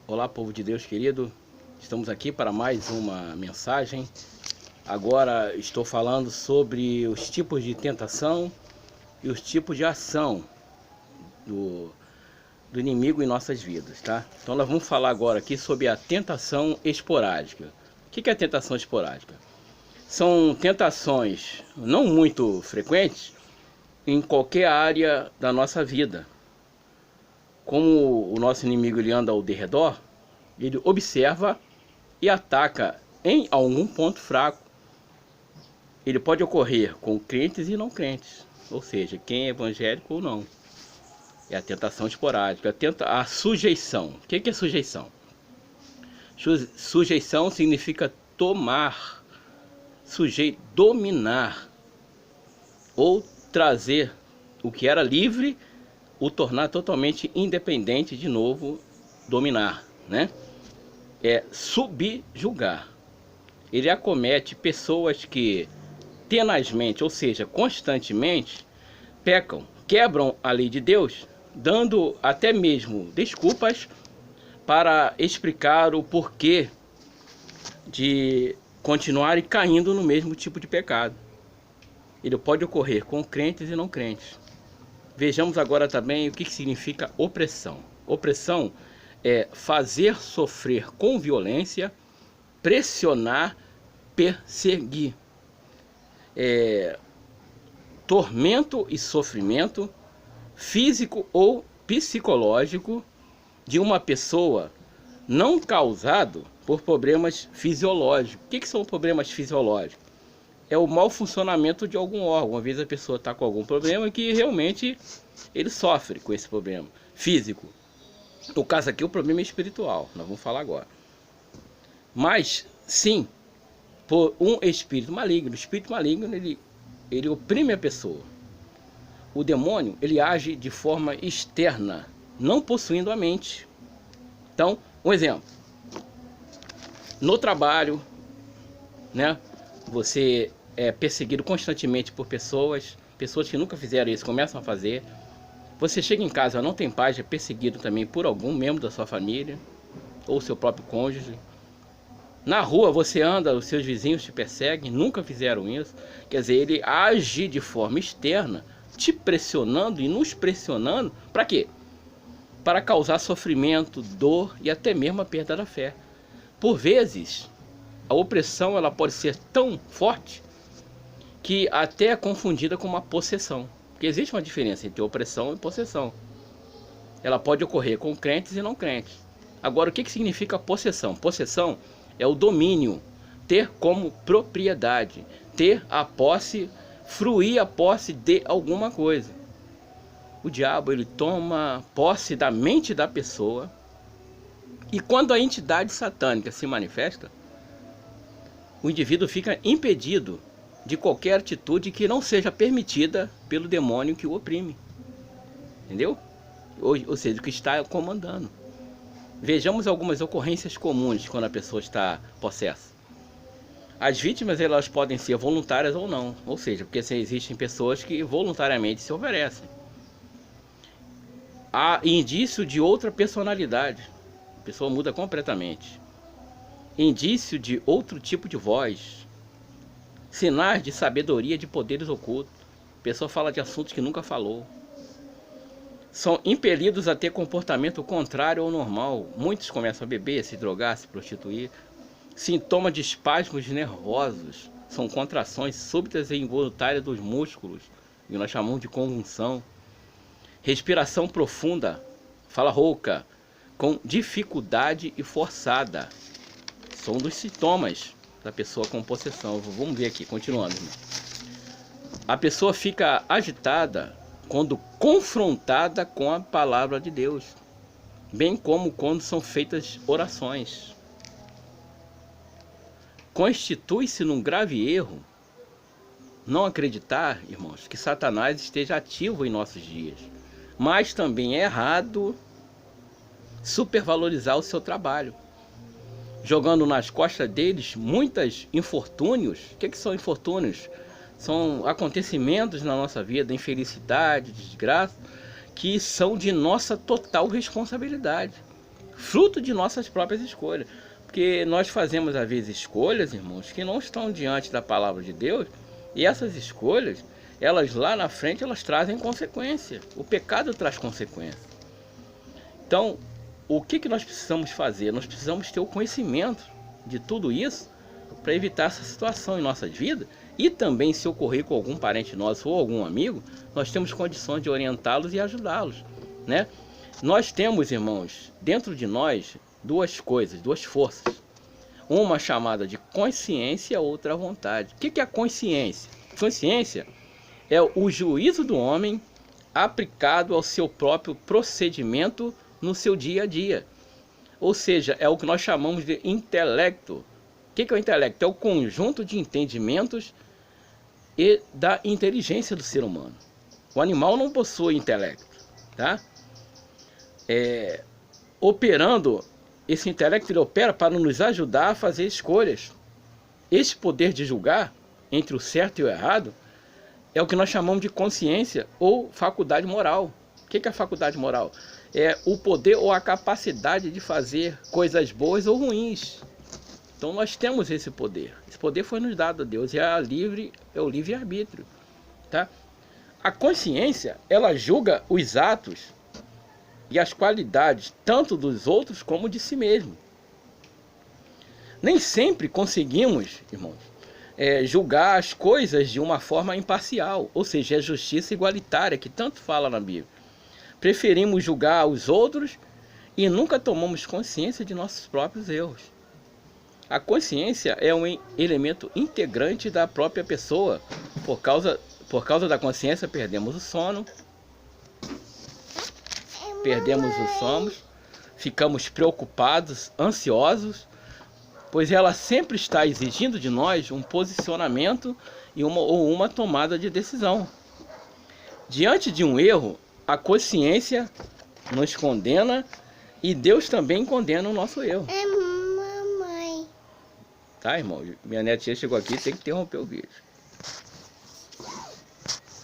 Olá, povo de Deus querido, estamos aqui para mais uma mensagem. Agora estou falando sobre os tipos de tentação e os tipos de ação do inimigo em nossas vidas, tá? Então nós vamos falar agora aqui sobre a tentação esporádica. O que é a tentação esporádica? São tentações não muito frequentes em qualquer área da nossa vida. Como o nosso inimigo ele anda ao derredor, ele observa e ataca em algum ponto fraco. Ele pode ocorrer com crentes e não crentes, ou seja, quem é evangélico ou não. É a tentação esporádica, a sujeição. O que é sujeição? Sujeição significa tomar, dominar, ou trazer o que era livre, o tornar totalmente independente, de novo, dominar, né? É subjugar. Ele acomete pessoas que tenazmente, ou seja, constantemente, pecam, quebram a lei de Deus, dando até mesmo desculpas para explicar o porquê de continuarem caindo no mesmo tipo de pecado. Ele pode ocorrer com crentes e não crentes. Vejamos agora também o que significa opressão. Opressão é fazer sofrer com violência, pressionar, perseguir. Tormento e sofrimento físico ou psicológico de uma pessoa não causado por problemas fisiológicos. O que são problemas fisiológicos? É o mau funcionamento de algum órgão. Às vezes a pessoa está com algum problema que realmente ele sofre com esse problema físico. No caso aqui o problema é espiritual, nós vamos falar agora. Mas sim, por um espírito maligno. O espírito maligno ele oprime a pessoa. O demônio ele age de forma externa, não possuindo a mente. Então, um exemplo. No trabalho, né? Você é perseguido constantemente por pessoas que nunca fizeram isso, começam a fazer. Você chega em casa, não tem paz, é perseguido também por algum membro da sua família, ou seu próprio cônjuge. Na rua você anda, os seus vizinhos te perseguem, nunca fizeram isso. Quer dizer, ele age de forma externa, te pressionando e nos pressionando, para quê? Para causar sofrimento, dor e até mesmo a perda da fé. Por vezes, a opressão ela pode ser tão forte que até é confundida com uma possessão. Porque existe uma diferença entre opressão e possessão. Ela pode ocorrer com crentes e não crentes. Agora, o que significa possessão? Possessão é o domínio, ter como propriedade, ter a posse, fruir a posse de alguma coisa. O diabo ele toma posse da mente da pessoa, e quando a entidade satânica se manifesta, o indivíduo fica impedido de qualquer atitude que não seja permitida pelo demônio que o oprime. Entendeu? Ou seja, o que está comandando. Vejamos algumas ocorrências comuns quando a pessoa está possessa. As vítimas elas podem ser voluntárias ou não. Ou seja, porque existem pessoas que voluntariamente se oferecem. Há indício de outra personalidade. A pessoa muda completamente. Indício de outro tipo de voz. Sinais de sabedoria de poderes ocultos. A pessoa fala de assuntos que nunca falou. São impelidos a ter comportamento contrário ao normal. Muitos começam a beber, se drogar, se prostituir. Sintomas de espasmos nervosos. São contrações súbitas e involuntárias dos músculos, que nós chamamos de convulsão. Respiração profunda, fala rouca, com dificuldade e forçada. São dos sintomas da pessoa com possessão. Vamos ver aqui, continuando. A pessoa fica agitada quando confrontada com a palavra de Deus, bem como quando são feitas orações. Constitui-se num grave erro não acreditar, irmãos, que Satanás esteja ativo em nossos dias, mas também é errado supervalorizar o seu trabalho, jogando nas costas deles muitos infortúnios. O que são infortúnios? São acontecimentos na nossa vida, infelicidade, desgraça, que são de nossa total responsabilidade. fruto de nossas próprias escolhas. Porque nós fazemos, às vezes, escolhas, irmãos, que não estão diante da palavra de Deus, e essas escolhas, elas lá na frente, elas trazem consequência. O pecado traz consequência. Então, o que nós precisamos fazer? Nós precisamos ter o conhecimento de tudo isso para evitar essa situação em nossas vidas. E também, se ocorrer com algum parente nosso ou algum amigo, nós temos condições de orientá-los e ajudá-los, né? Nós temos, irmãos, dentro de nós, duas coisas, duas forças. Uma chamada de consciência, outra vontade. O que é a consciência? Consciência é o juízo do homem aplicado ao seu próprio procedimento no seu dia a dia. Ou seja, é o que nós chamamos de intelecto. O que é o intelecto? É o conjunto de entendimentos e da inteligência do ser humano. O animal não possui intelecto, tá? Operando, esse intelecto ele opera para nos ajudar a fazer escolhas. Esse poder de julgar entre o certo e o errado é o que nós chamamos de consciência ou faculdade moral. O que é a faculdade moral? É o poder ou a capacidade de fazer coisas boas ou ruins. Então nós temos esse poder. Esse poder foi nos dado a Deus e é o livre-arbítrio, tá? A consciência, ela julga os atos e as qualidades tanto dos outros como de si mesmo. Nem sempre conseguimos, irmãos, julgar as coisas de uma forma imparcial, ou seja, a justiça igualitária que tanto fala na Bíblia. Preferimos julgar os outros e nunca tomamos consciência de nossos próprios erros. A consciência é um elemento integrante da própria pessoa. Por causa da consciência, perdemos o sono, ficamos preocupados, ansiosos, pois ela sempre está exigindo de nós um posicionamento ou uma tomada de decisão. Diante de um erro, a consciência nos condena e Deus também condena o nosso erro. Tá, irmão? Minha netinha chegou aqui, tem que interromper o vídeo.